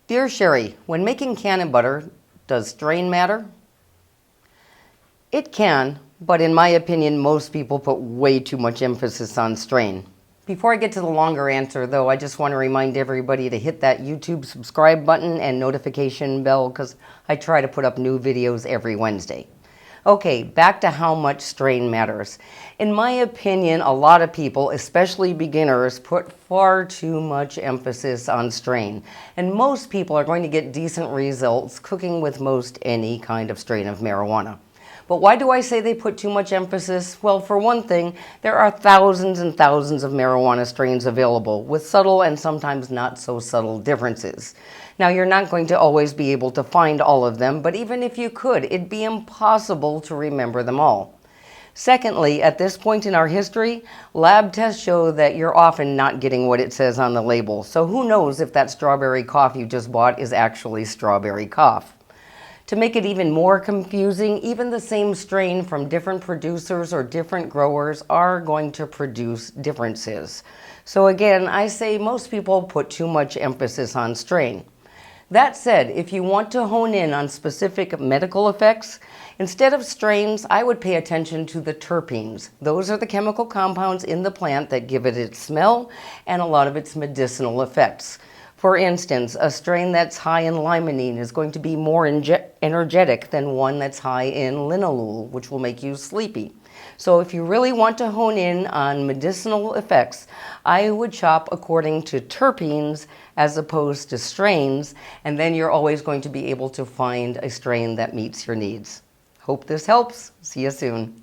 Dear Cheri, when making canna butter, does strain matter? It can, but in my opinion, most people put way too much emphasis on strain. Before I get to the longer answer, though, I just want to remind everybody to hit that YouTube subscribe button and notification bell because I try to put up new videos every Wednesday. Okay, back to how much strain matters. In my opinion, a lot of people, especially beginners, put far too much emphasis on strain. And most people are going to get decent results cooking with most any kind of strain of marijuana. But why do I say they put too much emphasis? Well, for one thing, there are thousands and thousands of marijuana strains available with subtle and sometimes not so subtle differences. Now, you're not going to always be able to find all of them, but even if you could, it'd be impossible to remember them all. Secondly, at this point in our history, lab tests show that you're often not getting what it says on the label. So who knows if that strawberry cough you just bought is actually strawberry cough. To make it even more confusing, even the same strain from different producers or different growers are going to produce differences. So again, I say most people put too much emphasis on strain. That said, if you want to hone in on specific medical effects, instead of strains, I would pay attention to the terpenes. Those are the chemical compounds in the plant that give it its smell and a lot of its medicinal effects. For instance, a strain that's high in limonene is going to be more energetic than one that's high in linalool, which will make you sleepy. So if you really want to hone in on medicinal effects, I would shop according to terpenes as opposed to strains, and then you're always going to be able to find a strain that meets your needs. Hope this helps. See you soon.